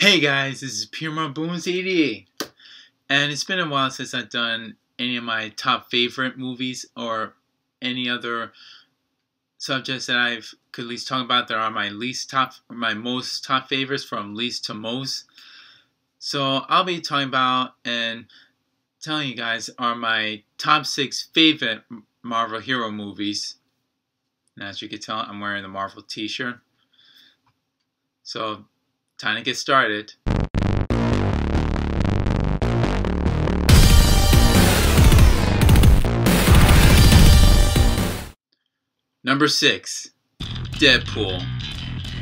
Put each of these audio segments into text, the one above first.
Hey guys, this is P.M.R.Bonez88's, and it's been a while since I've done any of my top favorite movies or any other subjects that I could at least talk about that are my most top favorites from least to most. So I'll be talking about and telling you guys are my top 6 favorite Marvel hero movies. And as you can tell, I'm wearing the Marvel t-shirt. So time to get started. Number 6, Deadpool.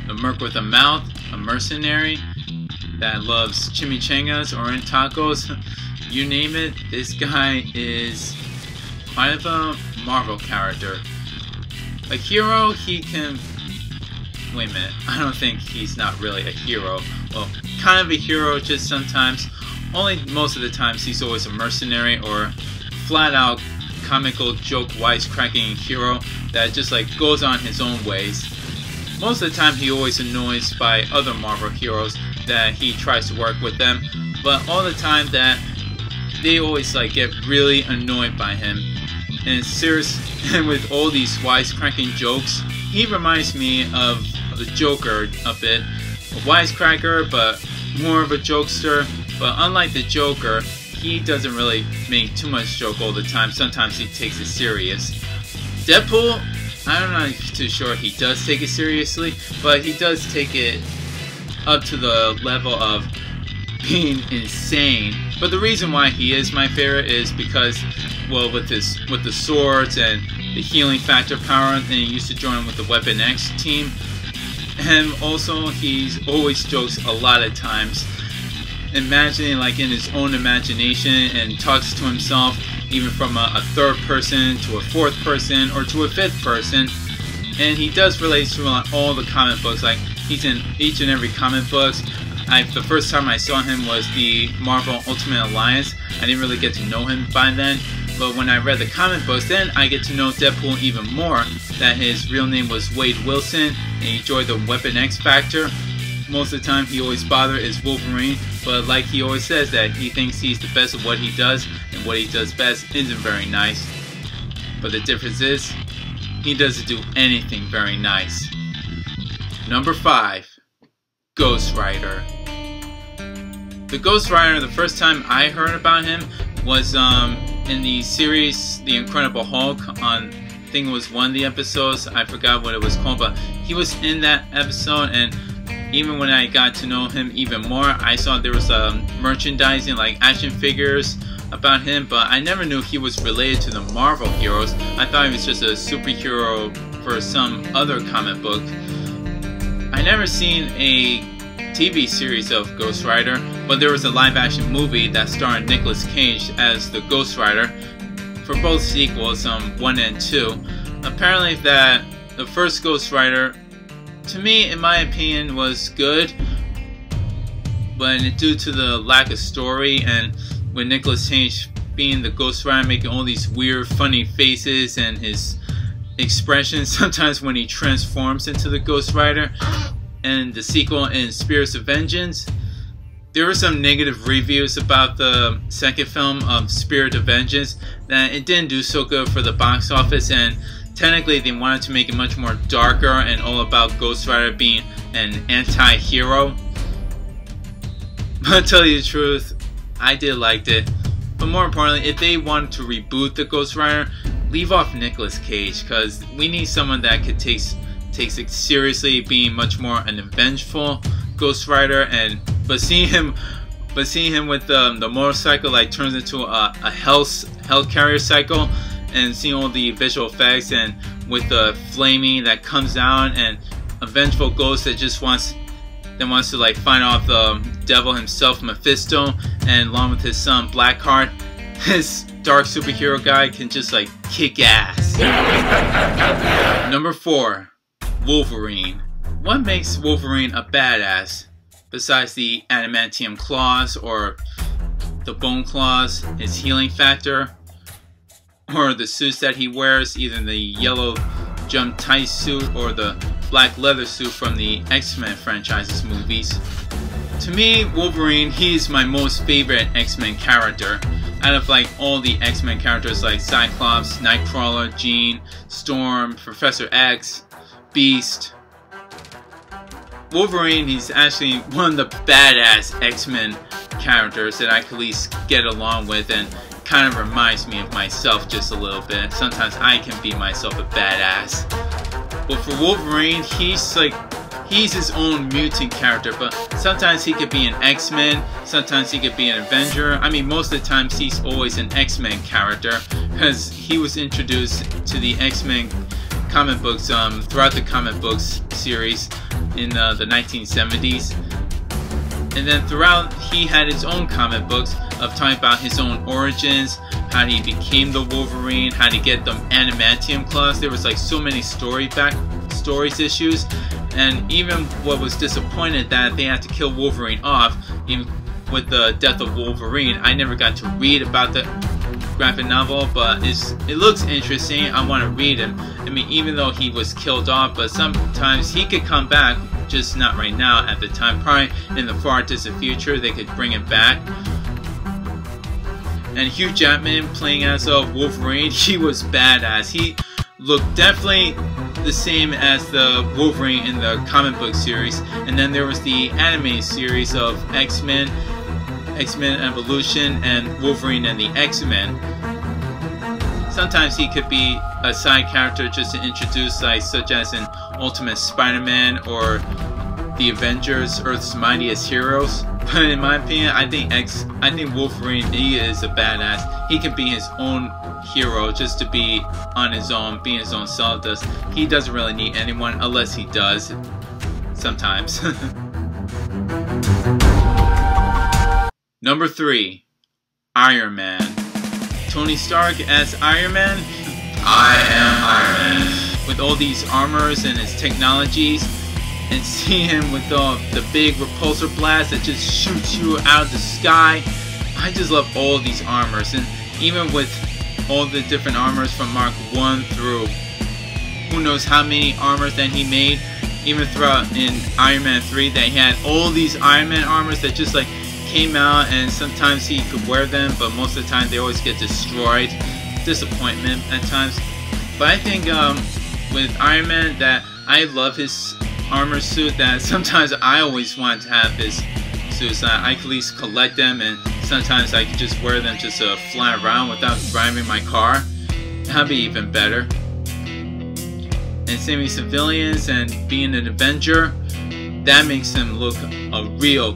The merc with a mouth, a mercenary that loves chimichangas or tacos, you name it. This guy is kind of a Marvel character. A hero, he can... Wait a minute, I don't think he's not really a hero. Well, kind of a hero just sometimes. Only most of the times he's always a mercenary or flat out comical joke wisecracking hero that just like goes on his own ways. Most of the time he always annoys by other Marvel heroes that he tries to work with them, but all the time that they always like get really annoyed by him. And it's serious, and with all these wisecracking jokes, he reminds me of the Joker a bit. A wisecracker, but more of a jokester. But unlike the Joker, he doesn't really make too much joke all the time. Sometimes he takes it serious. Deadpool, I'm not too sure he does take it seriously, but he does take it up to the level of being insane. But the reason why he is my favorite is because, well, with the swords and the healing factor power, and he used to join with the Weapon X team. And also, he's always jokes a lot of times, imagining like in his own imagination, and talks to himself even from a third person to a fourth person or to a fifth person. And he does relate to all the comic books. Like, he's in each and every comic book. The first time I saw him was the Marvel Ultimate Alliance. I didn't really get to know him by then, but when I read the comic books, then I get to know Deadpool even more. That his real name was Wade Wilson, and he joined the Weapon X Factor. Most of the time he always bothers is Wolverine, but like he always says that he thinks he's the best at what he does, and what he does best isn't very nice. But the difference is, he doesn't do anything very nice. Number 5, Ghost Rider. The Ghost Rider, the first time I heard about him was in the series The Incredible Hulk. On, I think it was one of the episodes, I forgot what it was called, but he was in that episode. And even when I got to know him even more, I saw there was merchandising, like action figures about him, but I never knew he was related to the Marvel heroes. I thought he was just a superhero for some other comic book. I never seen a TV series of Ghost Rider, but there was a live-action movie that starred Nicolas Cage as the Ghost Rider for both sequels, 1 and 2. Apparently that the first Ghost Rider, to me, in my opinion, was good, but due to the lack of story, and with Nicolas Cage being the Ghost Rider, making all these weird, funny faces and his expressions sometimes when he transforms into the Ghost Rider, and the sequel in Spirits of Vengeance, there were some negative reviews about the second film of Spirit of Vengeance, that it didn't do so good for the box office, and technically they wanted to make it much more darker and all about Ghost Rider being an anti-hero. But to tell you the truth, I did like it. But more importantly, if they wanted to reboot the Ghost Rider, leave off Nicolas Cage, because we need someone that could takes it seriously, being much more an vengeful Ghost Rider. And but seeing him with the motorcycle like turns into a hell carrier cycle, and seeing all the visual effects, and with the flaming that comes down, and a vengeful ghost that just wants to like find off the devil himself, Mephisto, and along with his son Blackheart, this dark superhero guy can just like kick ass. Number 4, Wolverine. What makes Wolverine a badass besides the adamantium claws or the bone claws, his healing factor, or the suits that he wears, either the yellow jump tight suit or the black leather suit from the X-Men franchise's movies? To me, Wolverine, he's my most favorite X-Men character. Out of like all the X-Men characters like Cyclops, Nightcrawler, Jean, Storm, Professor X, Beast, Wolverine, he's actually one of the badass X-Men characters that I could at least get along with, and kind of reminds me of myself just a little bit. Sometimes I can be myself a badass. But for Wolverine, he's his own mutant character, but sometimes he could be an X-Men, sometimes he could be an Avenger. I mean, most of the times he's always an X-Men character, because he was introduced to the X-Men comic books throughout the comic books series in the 1970s. And then throughout, he had his own comic books of talking about his own origins, how he became the Wolverine, how to get them adamantium claws. There was like so many stories issues, and even what was disappointed that they had to kill Wolverine off, even with the death of Wolverine. I never got to read about the graphic novel, but it looks interesting. I want to read it. I mean, even though he was killed off, but sometimes he could come back, just not right now at the time. Probably in the far distant future they could bring him back. And Hugh Jackman playing as Wolverine, he was badass. He looked definitely the same as the Wolverine in the comic book series. And then there was the anime series of X-Men Evolution, and Wolverine and the X-Men. Sometimes he could be a side character just to introduce, like, such as in Ultimate Spider-Man or the Avengers, Earth's Mightiest Heroes. But in my opinion, I think Wolverine, he is a badass. He can be his own hero just to be on his own, being his own self. He doesn't really need anyone, unless he does sometimes. Number 3, Iron Man. Tony Stark as Iron Man. I am Iron Man. With all these armors and his technologies, and see him with the big repulsor blast that just shoots you out of the sky. I just love all these armors, and even with all the different armors from Mark 1 through who knows how many armors that he made, even throughout in Iron Man 3, that he had all these Iron Man armors that just like came out, and sometimes he could wear them, but most of the time they always get destroyed. Disappointment at times. But I think with Iron Man, that I love his armor suit, that sometimes I always want to have his suits, so I can at least collect them, and sometimes I can just wear them just to fly around without driving my car. That'd be even better. And saving civilians and being an Avenger, that makes him look a real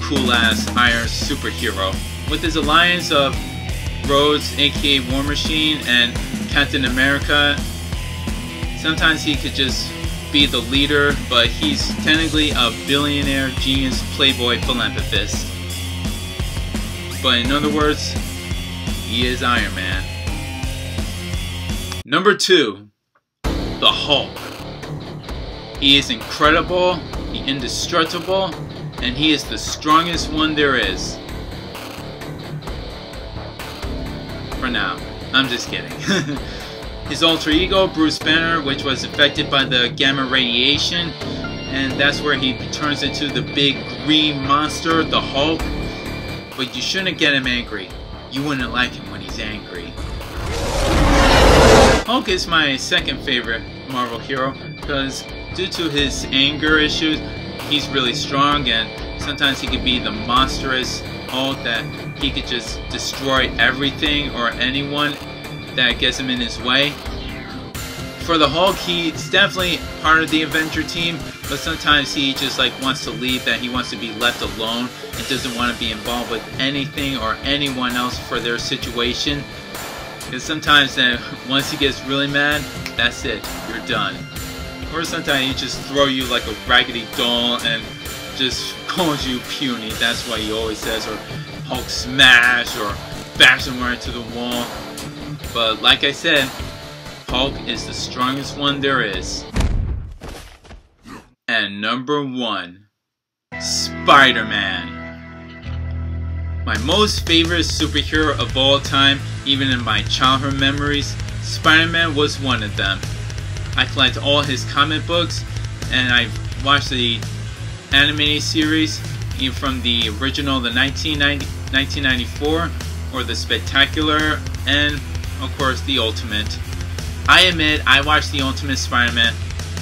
cool ass iron superhero. With his alliance of Rhodes, aka War Machine, and Captain America, sometimes he could just be the leader, but he's technically a billionaire, genius, playboy, philanthropist. But in other words, he is Iron Man. Number 2, the Hulk. He is incredible, he's indestructible, and he is the strongest one there is. For now. I'm just kidding. His alter ego, Bruce Banner, which was affected by the gamma radiation, and that's where he turns into the big green monster, the Hulk. But you shouldn't get him angry. You wouldn't like him when he's angry. Hulk is my second favorite Marvel hero, because due to his anger issues, he's really strong, and sometimes he could be the monstrous Hulk that he could just destroy everything or anyone that gets him in his way. For the Hulk, he's definitely part of the Avenger team, but sometimes he just like wants to leave, that he wants to be left alone and doesn't want to be involved with anything or anyone else for their situation. Because sometimes once he gets really mad, that's it, you're done. Or sometimes he just throw you like a raggedy doll and just calls you puny. That's why he always says, or Hulk smash, or bash him right to the wall. But like I said, Hulk is the strongest one there is. And number 1, SpiderMan. My most favorite superhero of all time, even in my childhood memories, SpiderMan was one of them. I collect all his comic books, and I've watched the animated series. either from the original, the 1994, or the Spectacular, and of course the Ultimate. I admit I watched the Ultimate Spider-Man.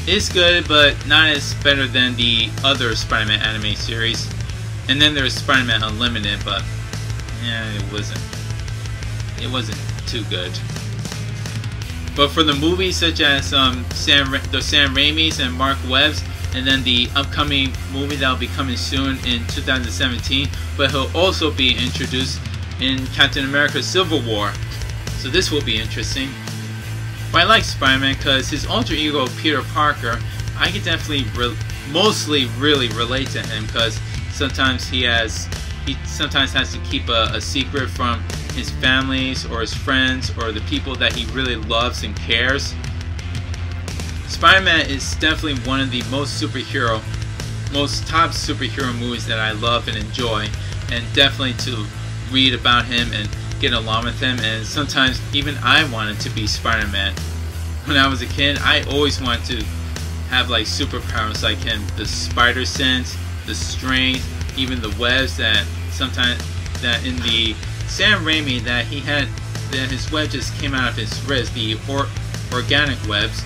It's good, but not as better than the other Spider-Man anime series. And then there's Spider-Man Unlimited, but yeah, it wasn't too good. But for the movies such as the Sam Raimi's and Mark Webb's, and then the upcoming movie that will be coming soon in 2017, but he'll also be introduced in Captain America Civil War. So this will be interesting. But I like Spider-Man because his alter ego Peter Parker, I can definitely mostly really relate to him, because sometimes he sometimes has to keep a secret from his families or his friends or the people that he really loves and cares. Spider-Man is definitely one of the most top superhero movies that I love and enjoy, and definitely to read about him and get along with him. And sometimes even I wanted to be Spider-Man. When I was a kid, I always wanted to have like superpowers like him, the spider sense, the strength, even the webs that sometimes that in the Sam Raimi that he had, that his web just came out of his wrist, the organic webs.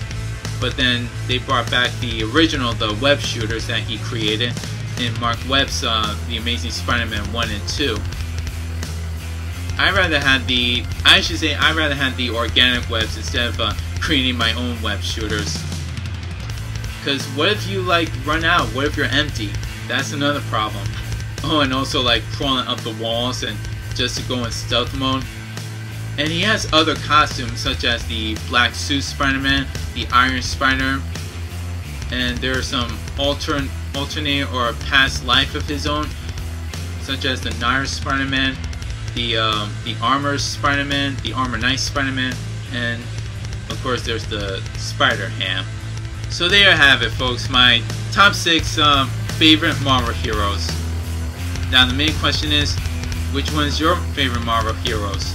But then they brought back the original, the web shooters that he created in Mark Webb's The Amazing Spider-Man 1 and 2. I'd rather have the organic webs instead of creating my own web shooters. Because what if you like run out? What if you're empty? That's another problem. Oh, and also like crawling up the walls and just to go in stealth mode. And he has other costumes such as the Black Suit Spider-Man, the Iron Spider, and there are some alternate or past life of his own, such as the Nair Spider-Man, the Armor Spider-Man, the Armor Knight Spider-Man, and of course there's the Spider-Ham. So there you have it, folks, my top 6 favorite Marvel heroes. Now the main question is, which one is your favorite Marvel heroes?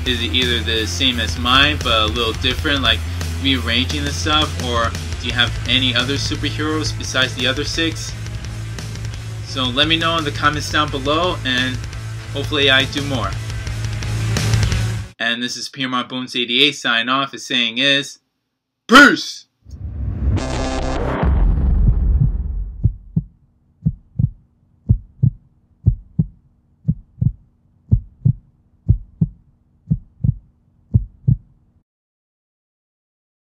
Is it either the same as mine but a little different, like rearranging the stuff, or do you have any other superheroes besides the other 6? So let me know in the comments down below, and hopefully I do more. And this is P.M.R.Bonez88's sign off. His saying is, peace!